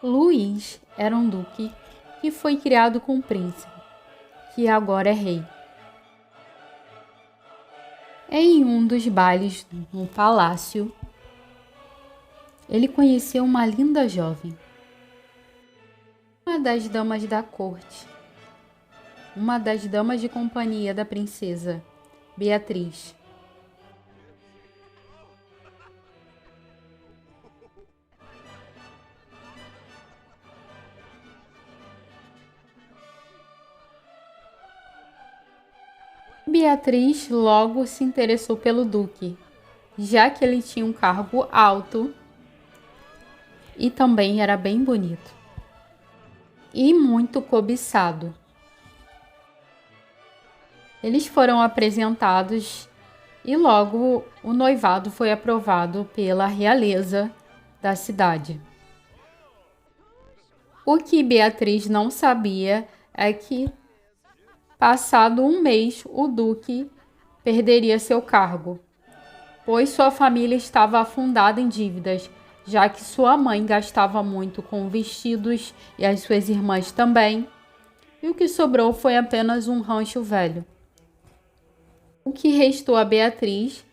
Luís era um duque que foi criado com um príncipe, que agora é rei. Em um dos bailes no palácio, ele conheceu uma linda jovem, uma das damas da corte, uma das damas de companhia da princesa, Beatriz. Beatriz logo se interessou pelo duque, já que ele tinha um cargo alto e também era bem bonito e muito cobiçado. Eles foram apresentados e logo o noivado foi aprovado pela realeza da cidade. O que Beatriz não sabia é que, passado um mês, o duque perderia seu cargo, pois sua família estava afundada em dívidas, já que sua mãe gastava muito com vestidos e as suas irmãs também, e o que sobrou foi apenas um rancho velho. O que restou a Beatriz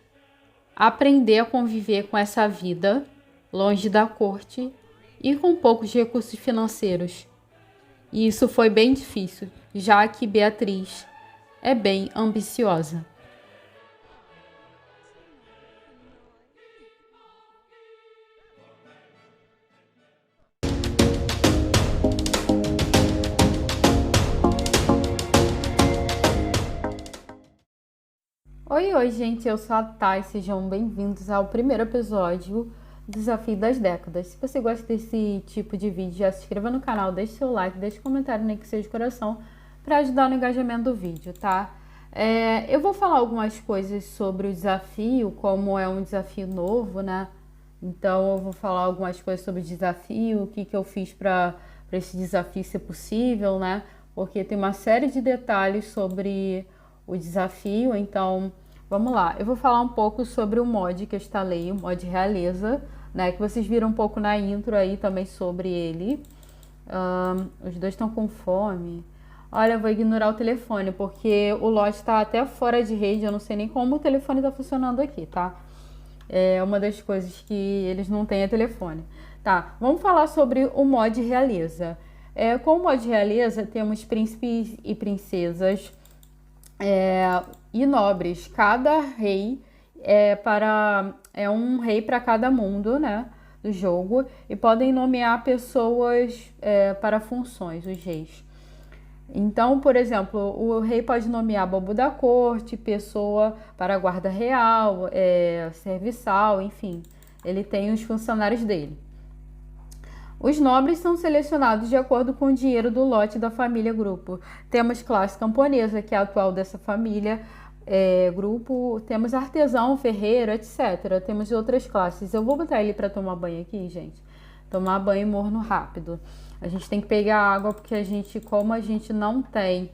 aprender a conviver com essa vida, longe da corte e com poucos recursos financeiros. E isso foi bem difícil, já que Beatriz é bem ambiciosa. Oi, gente, eu sou a Thay, sejam bem-vindos ao primeiro episódio do Desafio das Décadas. Se você gosta desse tipo de vídeo, já se inscreva no canal, deixe seu like, deixe um comentário nem que seja de coração para ajudar no engajamento do vídeo, tá? Eu vou falar algumas coisas sobre o desafio, como é um desafio novo, né? Então eu vou falar algumas coisas sobre o desafio, o que eu fiz para esse desafio ser possível, né? Porque tem uma série de detalhes sobre o desafio, então vamos lá. Eu vou falar um pouco sobre o mod que eu instalei, o mod Realeza, né? Que vocês viram um pouco na intro aí também sobre ele. Os dois estão com fome. Olha, eu vou ignorar o telefone, porque o lote está até fora de rede, eu não sei nem como o telefone está funcionando aqui, tá? É uma das coisas que eles não têm é telefone. Tá, vamos falar sobre o mod Realeza. Com o mod Realeza temos príncipes e princesas e nobres. Cada rei é um rei para cada mundo, né, do jogo, e podem nomear pessoas para funções, os reis. Então, por exemplo, o rei pode nomear bobo da corte, pessoa para a guarda real, serviçal, enfim. Ele tem os funcionários dele. Os nobres são selecionados de acordo com o dinheiro do lote da família grupo. Temos classe camponesa, que é a atual dessa família grupo. Temos artesão, ferreiro, etc. Temos outras classes. Eu vou botar ele para tomar banho aqui, gente. Tomar banho morno rápido. A gente tem que pegar água porque como a gente não tem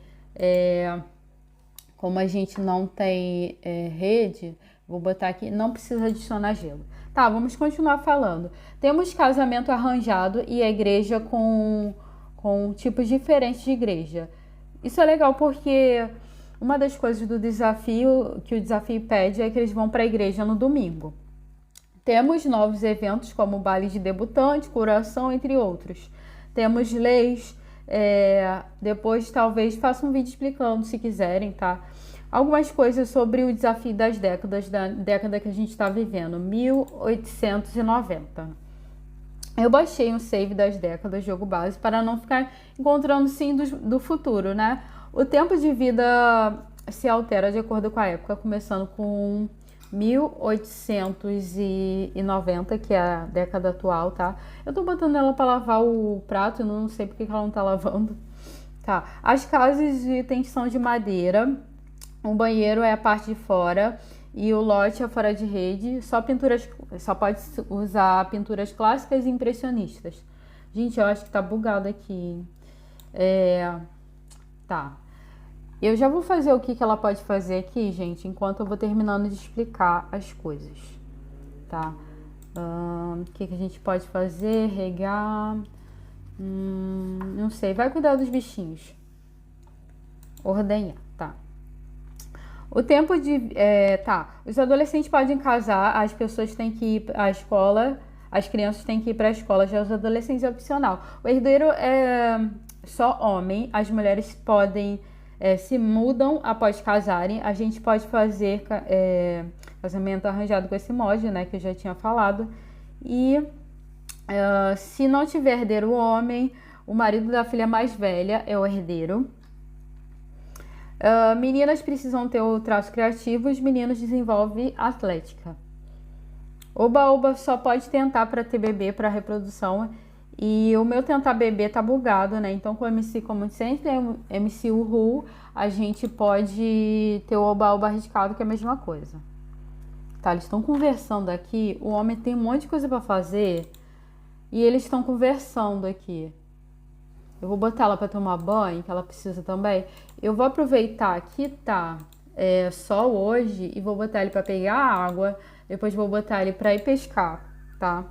rede, vou botar aqui, não precisa adicionar gelo. Tá, vamos continuar falando. Temos casamento arranjado e a igreja com tipos diferentes de igreja. Isso é legal porque uma das coisas do desafio, que o desafio pede, é que eles vão para a igreja no domingo. Temos novos eventos como baile de debutante, curação, entre outros. Temos leis, depois talvez faça um vídeo explicando se quiserem, tá? Algumas coisas sobre o desafio das décadas, da década que a gente está vivendo, 1890. Eu baixei um save das décadas, jogo base, para não ficar encontrando sim do futuro, né? O tempo de vida se altera de acordo com a época, começando com 1890, que é a década atual, tá? Eu tô botando ela para lavar o prato, eu não sei porque que ela não tá lavando. Tá. As casas de itens são de madeira, o banheiro é a parte de fora e o lote é fora de rede. Só pode usar pinturas clássicas e impressionistas. Gente, eu acho que tá bugado aqui. Tá. Eu já vou fazer o que ela pode fazer aqui, gente, enquanto eu vou terminando de explicar as coisas, tá? O que a gente pode fazer? Regar. Não sei, vai cuidar dos bichinhos. Ordenhar, tá. O tempo de... os adolescentes podem casar, as pessoas têm que ir à escola, as crianças têm que ir para a escola, já os adolescentes é opcional. O herdeiro é só homem, as mulheres podem... se mudam após casarem, a gente pode fazer casamento arranjado com esse mod, né, que eu já tinha falado. E se não tiver herdeiro homem, o marido da filha mais velha é o herdeiro. Meninas precisam ter o traço criativo, os meninos desenvolvem atlética. Oba-oba só pode tentar para ter bebê, para reprodução. E o meu tentar bebê tá bugado, né? Então com o MC, como sempre tem o MC Uhu, a gente pode ter o oba-oba arriscado, que é a mesma coisa. Tá, eles estão conversando aqui, o homem tem um monte de coisa para fazer e eles estão conversando aqui. Eu vou botar ela para tomar banho, que ela precisa também. Eu vou aproveitar que tá sol hoje e vou botar ele para pegar água. Depois vou botar ele para ir pescar, tá?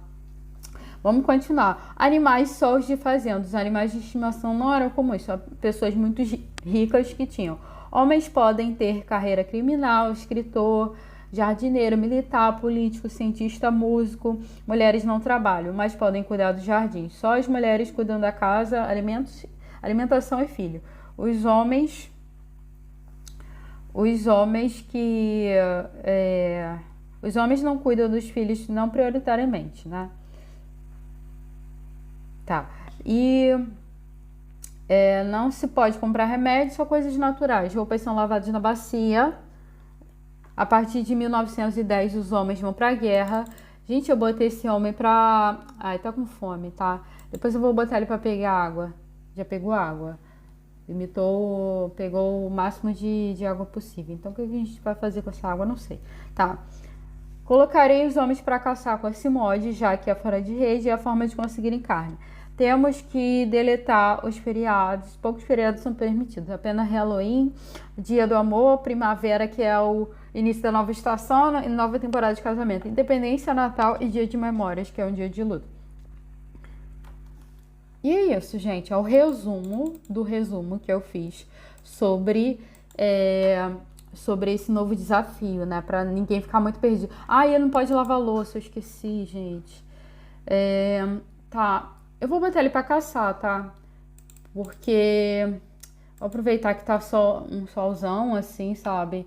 Vamos continuar. Animais sós de fazenda. Os animais de estimação não eram comuns, só pessoas muito ricas que tinham. Homens podem ter carreira criminal, escritor, jardineiro, militar, político, cientista, músico. Mulheres não trabalham, mas podem cuidar do jardim. Só as mulheres cuidam da casa, alimentação e filho. Os homens não cuidam dos filhos, não prioritariamente, né? Tá. E não se pode comprar remédios, só coisas naturais. Roupas são lavadas na bacia. A partir de 1910, os homens vão pra guerra. Gente, eu botei esse homem pra... Ai, tá com fome, tá? Depois eu vou botar ele pra pegar água. Já pegou água. Pegou o máximo de água possível. Então, o que a gente vai fazer com essa água? Não sei. Tá. Colocarei os homens para caçar com esse mod, já que é fora de rede e é a forma de conseguirem carne. Temos que deletar os feriados. Poucos feriados são permitidos. Apenas Halloween, Dia do Amor, Primavera, que é o início da nova estação e nova temporada de casamento. Independência, Natal e Dia de Memórias, que é um dia de luto. E é isso, gente. É o resumo do resumo que eu fiz sobre esse novo desafio, né? Pra ninguém ficar muito perdido. Eu não pode lavar louça, eu esqueci, gente. Tá. Eu vou botar ele pra caçar, tá? Porque vou aproveitar que tá um solzão, assim, sabe?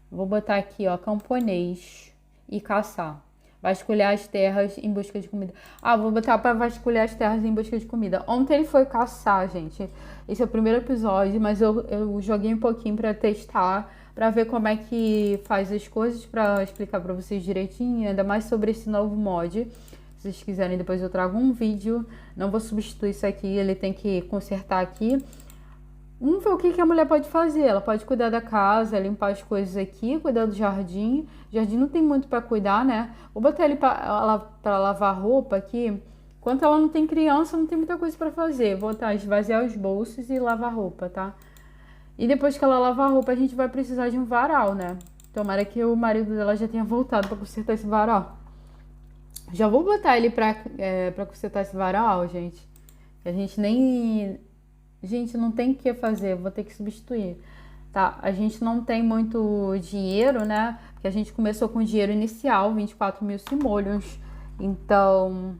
Vou botar aqui, ó, camponês e caçar. Vasculhar as terras em busca de comida. Vou botar pra vasculhar as terras em busca de comida. Ontem ele foi caçar, gente. Esse é o primeiro episódio, mas eu joguei um pouquinho pra testar, pra ver como é que faz as coisas, pra explicar pra vocês direitinho, ainda mais sobre esse novo mod. Se vocês quiserem, depois eu trago um vídeo. Não vou substituir isso aqui, ele tem que consertar aqui. Vamos ver o que a mulher pode fazer. Ela pode cuidar da casa, limpar as coisas aqui, cuidar do jardim. O jardim não tem muito para cuidar, né? Vou botar ele para lavar roupa aqui. Enquanto ela não tem criança, não tem muita coisa para fazer. Vou esvaziar os bolsos e lavar roupa, tá? E depois que ela lavar a roupa, a gente vai precisar de um varal, né? Tomara que o marido dela já tenha voltado para consertar esse varal. Já vou botar ele pra consertar esse varal, gente. A gente nem... Gente, não tem o que fazer, vou ter que substituir. Tá, a gente não tem muito dinheiro, né? Porque a gente começou com dinheiro inicial, 24 mil simoleons. Então,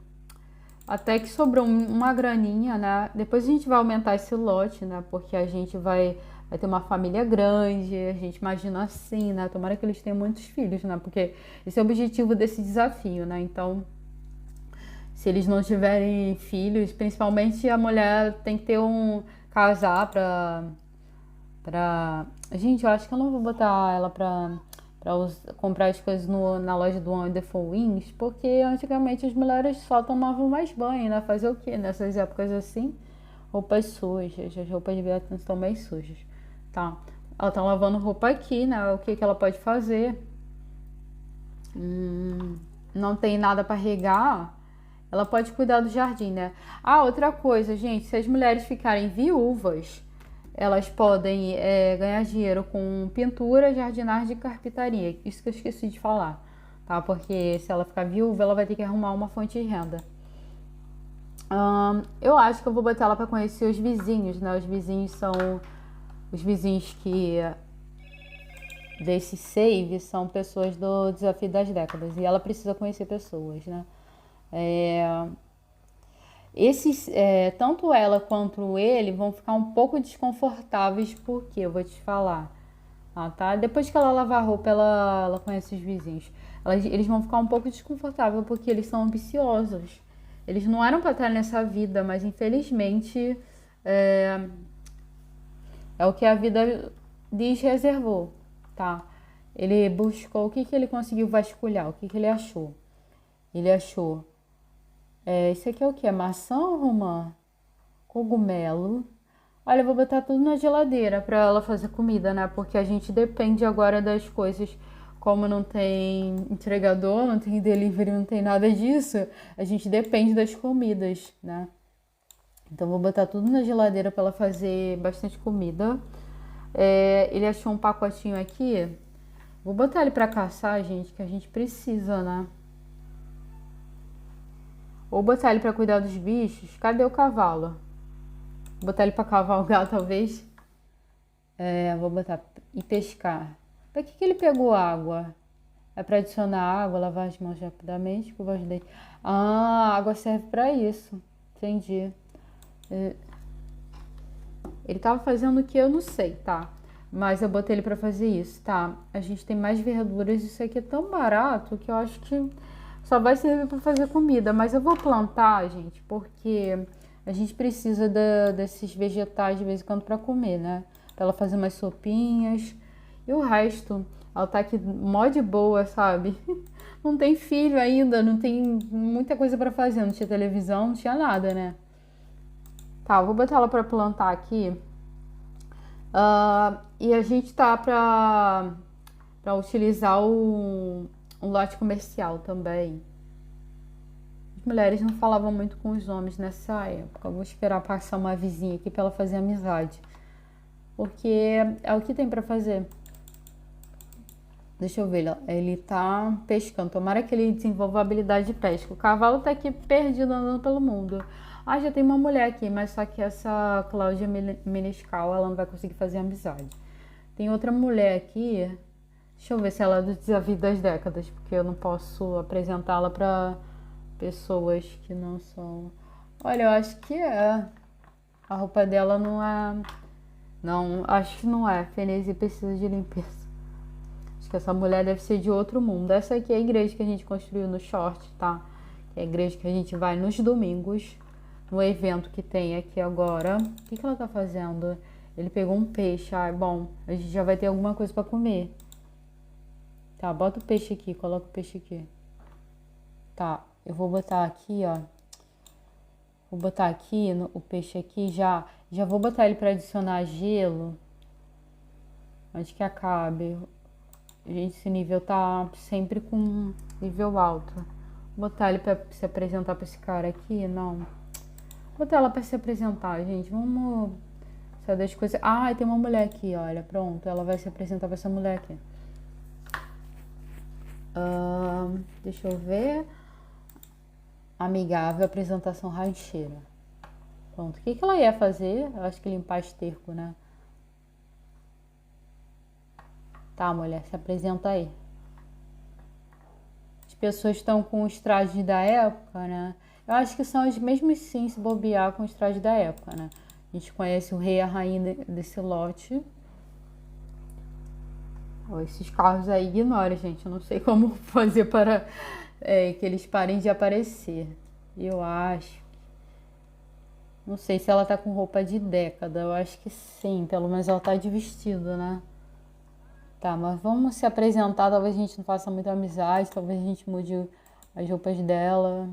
até que sobrou uma graninha, né? Depois a gente vai aumentar esse lote, né? Porque a gente vai ter uma família grande, a gente imagina assim, né? Tomara que eles tenham muitos filhos, né? Porque esse é o objetivo desse desafio, né? Então, se eles não tiverem filhos, principalmente a mulher tem que ter casar pra... Gente, eu acho que eu não vou botar ela pra comprar as coisas na loja do Wonderful Wings, porque antigamente as mulheres só tomavam mais banho, né? Fazer o quê? Nessas épocas assim, roupas sujas, as roupas de Beatriz estão bem sujas, tá? Ela tá lavando roupa aqui, né? O que ela pode fazer? Não tem nada para regar. Ela pode cuidar do jardim, né? Outra coisa, gente, se as mulheres ficarem viúvas, elas podem ganhar dinheiro com pintura, jardinagem e carpintaria. Isso que eu esqueci de falar, tá? Porque se ela ficar viúva, ela vai ter que arrumar uma fonte de renda. Eu acho que eu vou botar ela pra conhecer os vizinhos, né? Os vizinhos são os vizinhos que desse save são pessoas do Desafio das Décadas e ela precisa conhecer pessoas, né? Tanto ela quanto ele vão ficar um pouco desconfortáveis, porque eu vou te falar. Tá? Depois que ela lavar a roupa, ela conhece os vizinhos. Eles vão ficar um pouco desconfortáveis porque eles são ambiciosos. Eles não eram para estar nessa vida, mas infelizmente é, é o que a vida lhes reservou, tá? Ele buscou o que ele conseguiu vasculhar, o que ele achou. Ele achou. Isso aqui é o que? Maçã ou romã? Cogumelo. Olha, eu vou botar tudo na geladeira para ela fazer comida, né? Porque a gente depende agora das coisas. Como não tem entregador, não tem delivery, não tem nada disso, a gente depende das comidas, né? Então vou botar tudo na geladeira para ela fazer bastante comida. Ele achou um pacotinho aqui. Vou botar ele para caçar, gente, que a gente precisa, né? Ou botar ele para cuidar dos bichos. Cadê o cavalo? Botar ele pra cavalgar, talvez. Vou botar e pescar. Pra que ele pegou água? É pra adicionar água, lavar as mãos rapidamente, escovar os dentes. Ah, a água serve pra isso. Entendi. Ele tava fazendo o que eu não sei, tá? Mas eu botei ele pra fazer isso, tá? A gente tem mais verduras. Isso aqui é tão barato que eu acho que só vai servir pra fazer comida. Mas eu vou plantar, gente, porque a gente precisa desses vegetais de vez em quando pra comer, né? Pra ela fazer umas sopinhas. E o resto, ela tá aqui mó de boa, sabe? Não tem filho ainda, não tem muita coisa pra fazer. Não tinha televisão, não tinha nada, né? Tá, eu vou botar ela pra plantar aqui. E a gente tá pra utilizar um lote comercial também. As mulheres não falavam muito com os homens nessa época. Eu vou esperar passar uma vizinha aqui pra ela fazer amizade. Porque é o que tem pra fazer. Deixa eu ver, ele tá pescando. Tomara que ele desenvolva a habilidade de pesca. O cavalo tá aqui perdido andando pelo mundo. Ah, já tem uma mulher aqui, mas só que essa Cláudia Menescal, ela não vai conseguir fazer amizade. Tem outra mulher aqui. Deixa eu ver se ela é do Desafio das Décadas, porque eu não posso apresentá-la pra pessoas que não são. Olha, eu acho que é. A roupa dela não é. Não, acho que não é. Fenesi precisa de limpeza. Acho que essa mulher deve ser de outro mundo. Essa aqui é a igreja que a gente construiu no short, tá? Que é a igreja que a gente vai nos domingos, no evento que tem aqui agora. O que ela tá fazendo? Ele pegou um peixe. Ah, bom, a gente já vai ter alguma coisa pra comer. Tá, bota o peixe aqui, coloca o peixe aqui. Tá, eu vou botar aqui, ó. Vou botar aqui o peixe aqui já. Já vou botar ele pra adicionar gelo. Antes que acabe. Gente, esse nível tá sempre com nível alto. Vou botar ele pra se apresentar pra esse cara aqui? Não. Vou botar ela pra se apresentar, gente. Vamos saber das coisas. Ah, tem uma mulher aqui, olha. Pronto, ela vai se apresentar pra essa mulher aqui. Deixa eu ver. Amigável, apresentação rancheira. Pronto. O que ela ia fazer? Eu acho que limpar esterco, né? Tá, mulher, se apresenta aí. As pessoas estão com os trajes da época, né? Eu acho que são os mesmos, sim, se bobear com os trajes da época, né? A gente conhece o rei e a rainha desse lote. Esses carros aí ignora, gente. Eu não sei como fazer para que eles parem de aparecer. Eu acho. Não sei se ela tá com roupa de década. Eu acho que sim. Pelo menos ela tá de vestido, né? Tá, mas vamos se apresentar. Talvez a gente não faça muita amizade. Talvez a gente mude as roupas dela.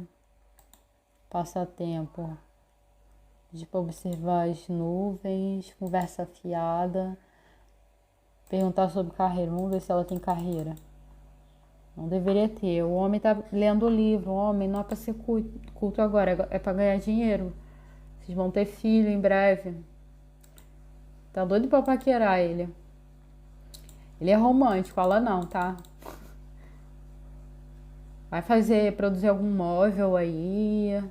Passatempo. De observar as nuvens. Conversa fiada. Perguntar sobre carreira. Vamos ver se ela tem carreira. Não deveria ter. O homem tá lendo o livro. O homem não é pra ser culto agora. É pra ganhar dinheiro. Vocês vão ter filho em breve. Tá doido pra paquerar ele. Ele é romântico, ela não, tá? Vai produzir algum móvel aí.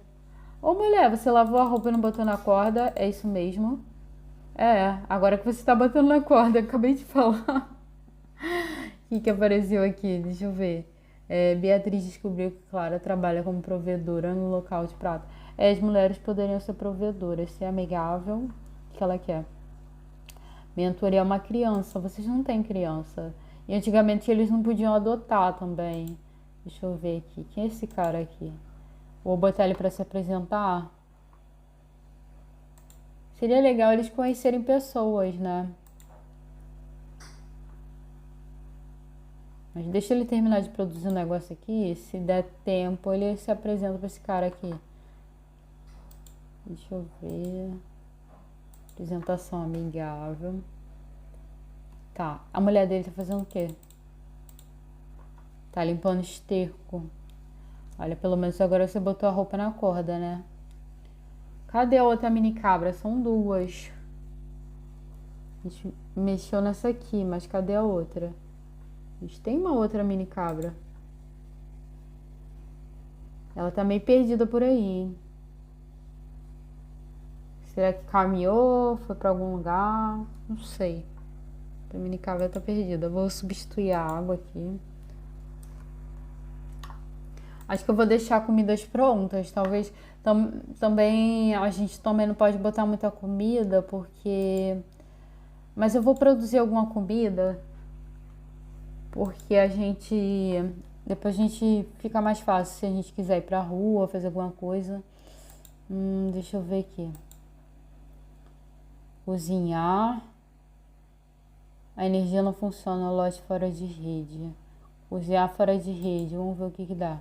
Ô mulher, você lavou a roupa e não botou na corda? É isso mesmo? É, agora que você tá botando na corda, eu acabei de falar. O que apareceu aqui? Deixa eu ver. Beatriz descobriu que Clara trabalha como provedora no local de prata. As mulheres poderiam ser provedoras, ser amigável. O que ela quer? Mentoria uma criança. Vocês não têm criança. E antigamente eles não podiam adotar também. Deixa eu ver aqui. Quem é esse cara aqui? Vou botar ele para se apresentar. Seria legal eles conhecerem pessoas, né? Mas deixa ele terminar de produzir um negócio aqui. Se der tempo, ele se apresenta para esse cara aqui. Deixa eu ver. Apresentação amigável. Tá. A mulher dele tá fazendo o quê? Tá limpando esterco. Olha, pelo menos agora você botou a roupa na corda, né? Cadê a outra mini cabra? São duas. A gente mexeu nessa aqui, mas cadê a outra? A gente tem uma outra mini cabra. Ela tá meio perdida por aí, hein? Será que caminhou? Foi pra algum lugar? Não sei. A mini cabra tá perdida. Eu vou substituir a água aqui. Acho que eu vou deixar comidas prontas. Talvez também a gente também não pode botar muita comida, porque... Mas eu vou produzir alguma comida, porque depois a gente fica mais fácil se a gente quiser ir pra rua, fazer alguma coisa. Deixa eu ver aqui. Cozinhar. A energia não funciona, lote fora de rede. Cozinhar fora de rede. Vamos ver o que dá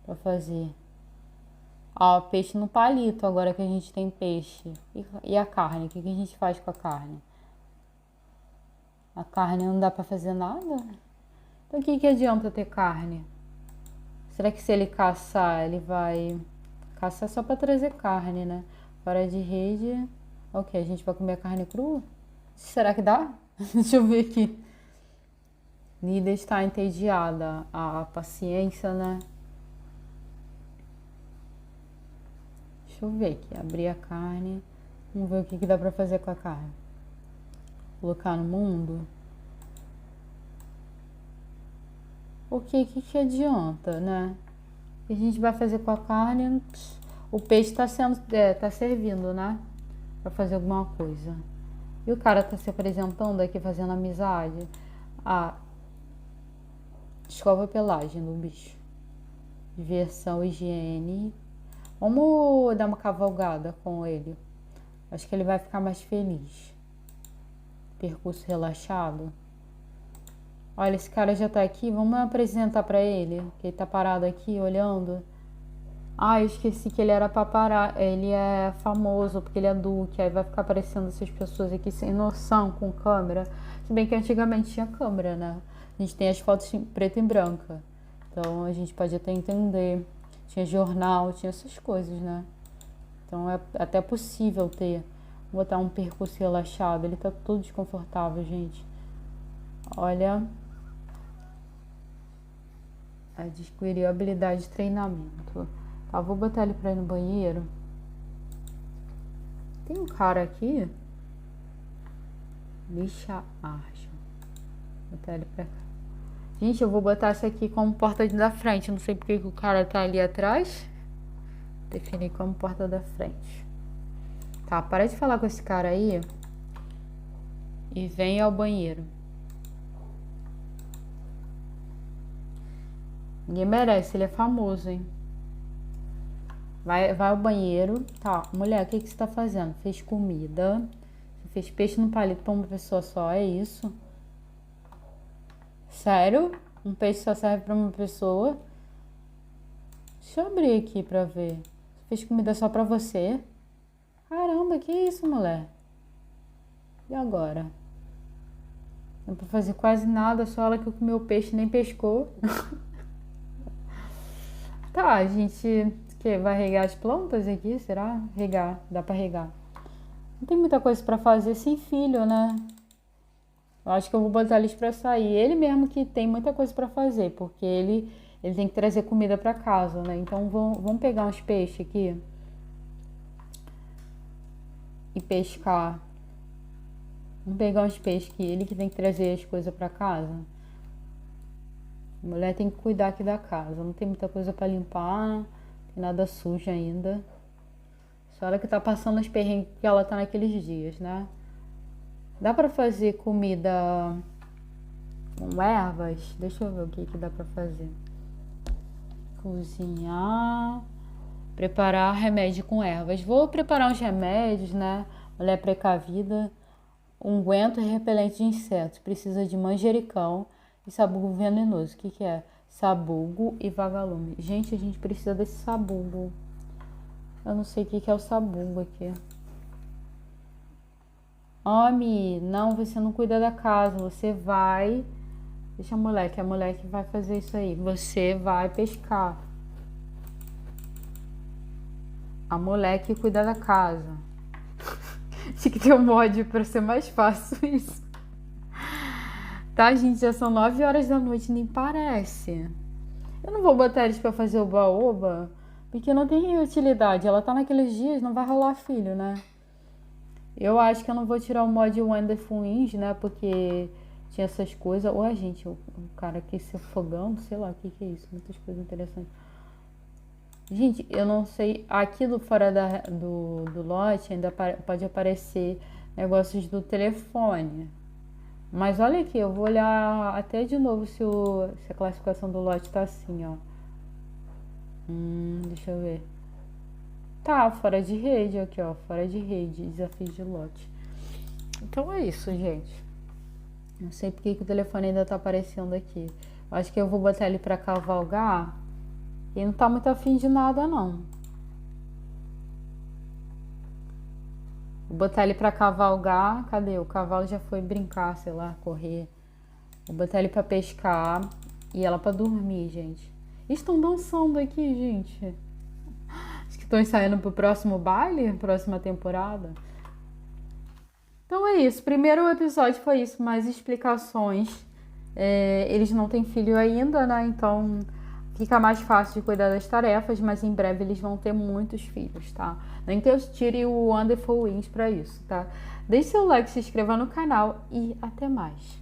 pra fazer. Ó, peixe no palito, agora que a gente tem peixe. E a carne? O que a gente faz com a carne? A carne não dá pra fazer nada? Então o que adianta ter carne? Será que se ele caçar, ele vai caçar só pra trazer carne, né? Fora de rede. Ok, a gente vai comer a carne crua? Será que dá? Deixa eu ver aqui. Nida está entediada. A paciência, né? Deixa eu ver aqui. Abrir a carne. Vamos ver o que dá pra fazer com a carne. Colocar no mundo. O que adianta, né? O que a gente vai fazer com a carne? O peixe tá servindo, né? Pra fazer alguma coisa. E o cara tá se apresentando aqui, fazendo amizade. Escova a pelagem do bicho. Diversão, higiene. Vamos dar uma cavalgada com ele. Acho que ele vai ficar mais feliz. Percurso relaxado. Olha, esse cara já tá aqui. Vamos apresentar pra ele. Que ele tá parado aqui, olhando. Eu esqueci que ele era paparazzo. Ele é famoso porque ele é duque. Aí vai ficar aparecendo essas pessoas aqui sem noção, com câmera. Se bem que antigamente tinha câmera, né? A gente tem as fotos em preto e branca. Então a gente pode até entender. Tinha jornal, tinha essas coisas, né? Então é até possível ter. Vou botar um percurso relaxado. Ele tá todo desconfortável, gente. Olha. Adquiriu habilidade de treinamento. Tá, vou botar ele pra ir no banheiro. Tem um cara aqui. Lixa archa. Vou botar ele pra cá. Gente, eu vou botar essa aqui como porta da frente. Não sei porque que o cara tá ali atrás. Definir como porta da frente. Tá, para de falar com esse cara aí. E vem ao banheiro. Ninguém merece, ele é famoso, hein? Vai ao banheiro. Tá, mulher, o que você tá fazendo? Fez comida. Você fez peixe no palito pra uma pessoa só, é isso? Sério? Um peixe só serve pra uma pessoa? Deixa eu abrir aqui pra ver. Você fez comida só pra você? Caramba, que isso, mulher? E agora? Não pra fazer quase nada, só ela que comeu o peixe nem pescou. Tá, a gente vai regar as plantas aqui, será? Regar, dá pra regar. Não tem muita coisa pra fazer sem filho, né? Eu acho que eu vou botar eles pra sair. Ele mesmo que tem muita coisa pra fazer, porque ele tem que trazer comida pra casa, né? Então vamos pegar uns peixes aqui. e pescar. Vamos pegar uns peixes que ele que tem que trazer as coisas pra casa. A mulher tem que cuidar aqui da casa. Não tem muita coisa pra limpar, não tem nada sujo ainda. Só ela que tá passando os perrengues que ela tá naqueles dias, né? Dá pra fazer comida com ervas? Deixa eu ver o que dá pra fazer. Cozinhar, preparar remédio com ervas. Vou preparar uns remédios, né? Mulher precavida. Unguento repelente de insetos. Precisa de manjericão e sabugo venenoso. O que é? Sabugo e vagalume. Gente, a gente precisa desse sabugo. Eu não sei o que é o sabugo aqui. Homem, não, você não cuida da casa. Você vai... Deixa a mulher que vai fazer isso aí. Você vai pescar. A mulher que cuida da casa. Tinha que ter um mod pra ser mais fácil isso. Tá, gente? Já são 9 horas da noite, nem parece. Eu não vou botar eles pra fazer o baoba, porque não tem utilidade. Ela tá naqueles dias, não vai rolar filho, né? Eu acho que eu não vou tirar o mod Wonderful Wings, né? Porque tinha essas coisas. Ué, gente, o cara aqui se afogando, sei lá, o que é isso? Muitas coisas interessantes. Gente, eu não sei. Aqui do fora do lote ainda pode aparecer negócios do telefone. Mas olha aqui, eu vou olhar até de novo se a classificação do lote tá assim, ó. Deixa eu ver. Tá, fora de rede aqui, ó. Fora de rede, desafio de lote. Então é isso, gente. Não sei porque que o telefone ainda tá aparecendo aqui. Acho que eu vou botar ele pra cavalgar. Ele não tá muito afim de nada, não. Vou botar ele pra cavalgar. Cadê? O cavalo já foi brincar, sei lá, correr. Vou botar ele pra pescar. E ela pra dormir, gente. Eles estão dançando aqui, gente. Acho que estão ensaiando pro próximo baile, próxima temporada. Então é isso. Primeiro episódio foi isso, mais explicações. Eles não têm filho ainda, né? Então fica mais fácil de cuidar das tarefas, mas em breve eles vão ter muitos filhos, tá? Nem que eu tire o Wonderful Wings pra isso, tá? Deixe seu like, se inscreva no canal e até mais.